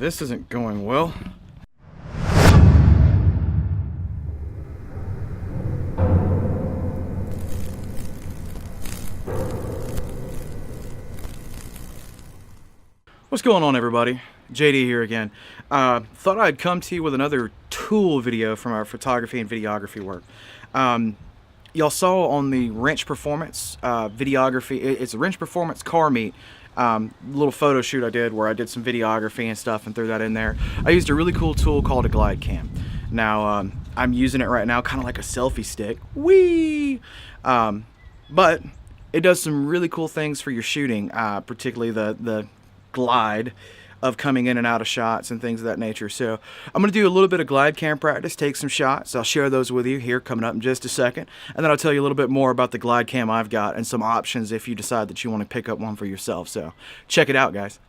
this isn't going well. What's going on, everybody? JD here again. Thought I'd come to you with another tool video from our photography and videography work. Y'all saw on the Wrench Performance videography, it's a Wrench Performance car meet, little photo shoot I did where I did some videography and stuff and threw that in there. I used a really cool tool called a Glidecam. Now, I'm using it right now kind of like a selfie stick. Whee! But it does some really cool things for your shooting, particularly the glide of coming in and out of shots and things of that nature. So I'm going to do a little bit of glide cam practice, take some shots. I'll share those with you here coming up in just a second, and then I'll tell you a little bit more about the glide cam I've got and some options if you decide that you want to pick up one for yourself. So check it out, guys.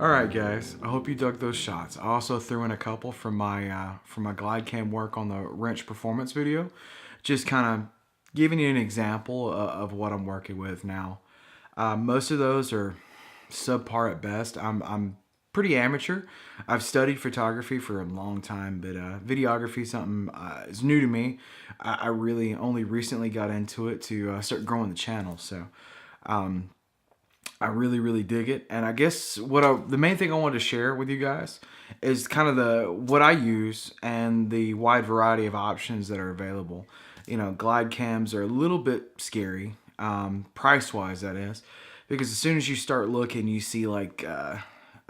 Alright guys, I hope you dug those shots. I also threw in a couple from my glide cam work on the Wrench Performance video. Just kind of giving you an example of what I'm working with now. Most of those are subpar at best. I'm pretty amateur. I've studied photography for a long time, but videography is something is new to me. I really only recently got into it to start growing the channel. So I really dig it, and I guess the main thing I wanted to share with you guys is kind of what I use and the wide variety of options that are available. You know, glide cams are a little bit scary, price-wise that is, because as soon as you start looking, you see like $400,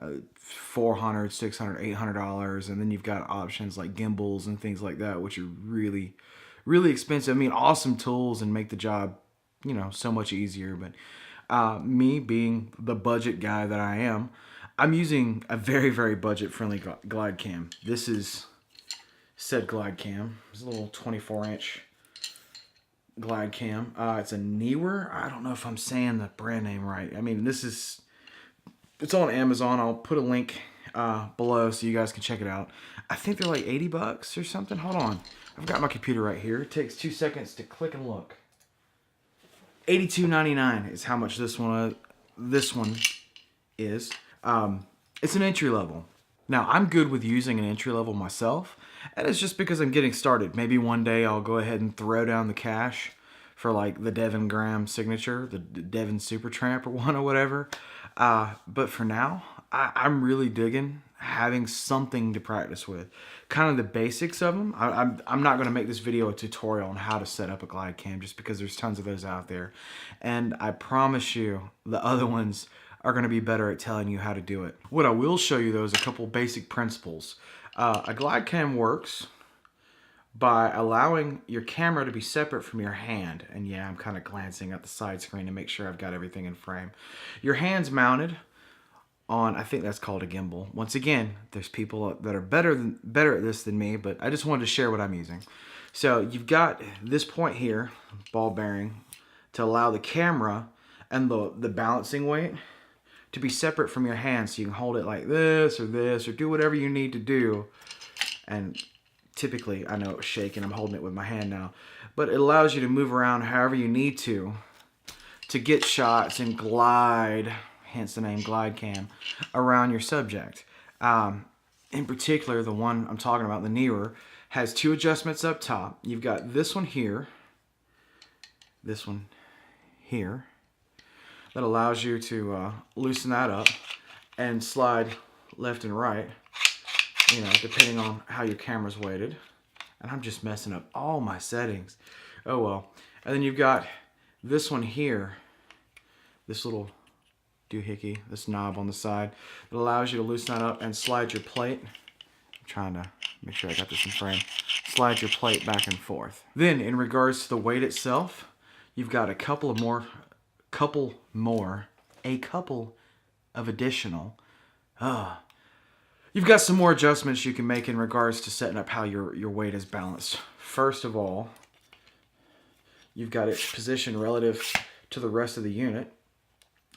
$600, $800, and then you've got options like gimbals and things like that, which are really expensive. I mean, awesome tools and make the job, you know, so much easier, but me being the budget guy that I am, I'm using a very budget-friendly glide cam. This is said glide cam. It's a little 24-inch glide cam. It's a Neewer. I don't know if I'm saying the brand name right. I mean, it's on Amazon. I'll put a link below so you guys can check it out. I think they're like 80 bucks or something. Hold on. I've got my computer right here. It takes 2 seconds to click and look. $82.99 is how much this one is. It's an entry level. Now, I'm good with using an entry level myself, and it's just because I'm getting started. Maybe one day I'll go ahead and throw down the cash for like the Devin Graham Signature, the Devin Super Tramp or one or whatever. But for now, I'm really digging having something to practice with. Kind of the basics of them. I'm not going to make this video a tutorial on how to set up a glide cam just because there's tons of those out there. And I promise you the other ones are going to be better at telling you how to do it. What I will show you though is a couple basic principles. A glide cam works by allowing your camera to be separate from your hand. And yeah, I'm kind of glancing at the side screen to make sure I've got everything in frame. Your hand's mounted on, I think that's called a gimbal. Once again, there's people that are better at this than me, but I just wanted to share what I'm using. So you've got this point here, ball bearing, to allow the camera and the balancing weight to be separate from your hand, so you can hold it like this, or do whatever you need to do. And typically, I know it's shaking, I'm holding it with my hand now, but it allows you to move around however you need to get shots and glide, hence the name Glidecam, around your subject. In particular, the one I'm talking about, the Neewer, has two adjustments up top. You've got this one here, this one here, that allows you to loosen that up and slide left and right, you know, depending on how your camera's weighted. And I'm just messing up all my settings. Oh well. And then you've got this one here, this little doohickey, this knob on the side, that allows you to loosen that up and slide your plate. I'm trying to make sure I got this in frame. Slide your plate back and forth. Then, in regards to the weight itself, you've got a couple of additional. You've got some more adjustments you can make in regards to setting up how your weight is balanced. First of all, you've got it positioned relative to the rest of the unit.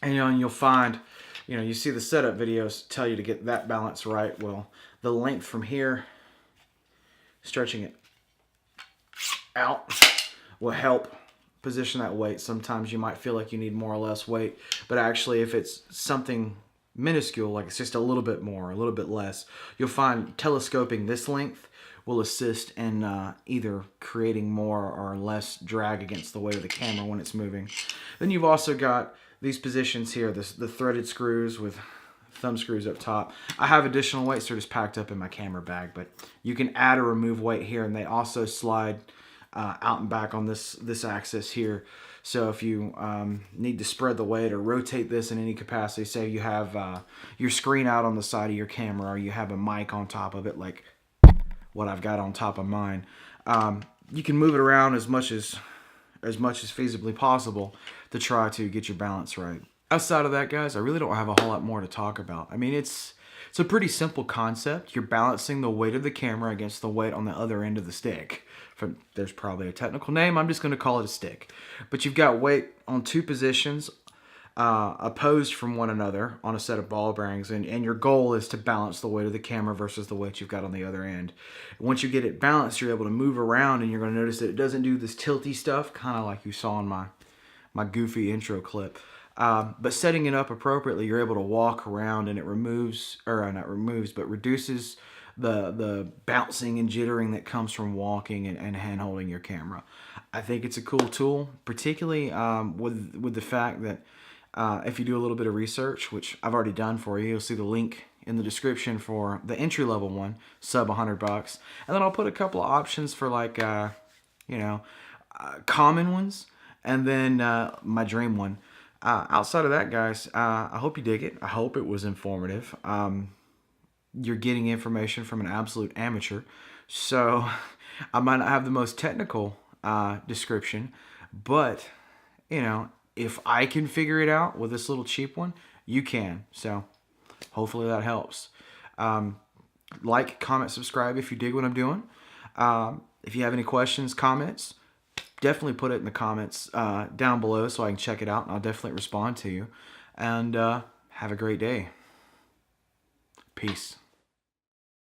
And, and you'll find, you see the setup videos tell you to get that balance right. Well, the length from here, stretching it out, will help position that weight. Sometimes you might feel like you need more or less weight, but actually if it's something minuscule, like it's just a little bit more, a little bit less, you'll find telescoping this length will assist in either creating more or less drag against the weight of the camera when it's moving. Then you've also got these positions here, the threaded screws with thumb screws up top. I have additional weights, they're just packed up in my camera bag, but you can add or remove weight here, and they also slide out and back on this axis here. So if you need to spread the weight or rotate this in any capacity, say you have your screen out on the side of your camera, or you have a mic on top of it, like what I've got on top of mine, you can move it around as much as feasibly possible to try to get your balance right. Outside of that, guys, I really don't have a whole lot more to talk about. I mean, it's a pretty simple concept. You're balancing the weight of the camera against the weight on the other end of the stick. There's probably a technical name, I'm just going to call it a stick. But you've got weight on two positions opposed from one another on a set of ball bearings, and your goal is to balance the weight of the camera versus the weight you've got on the other end. Once you get it balanced, you're able to move around, and you're going to notice that it doesn't do this tilty stuff, kind of like you saw in my goofy intro clip. But setting it up appropriately, you're able to walk around, and it reduces the bouncing and jittering that comes from walking and hand holding your camera. I think it's a cool tool, particularly with the fact that if you do a little bit of research, which I've already done for you, you'll see the link in the description for the entry-level one, sub $100, and then I'll put a couple of options for like common ones, and then my dream one. Outside of that, guys, I hope you dig it. I hope it was informative. You're getting information from an absolute amateur, so I might not have the most technical description, but if I can figure it out with this little cheap one, you can. So hopefully that helps. Like, comment, subscribe if you dig what I'm doing. If you have any questions, comments, definitely put it in the comments down below so I can check it out, and I'll definitely respond to you. And have a great day. Peace.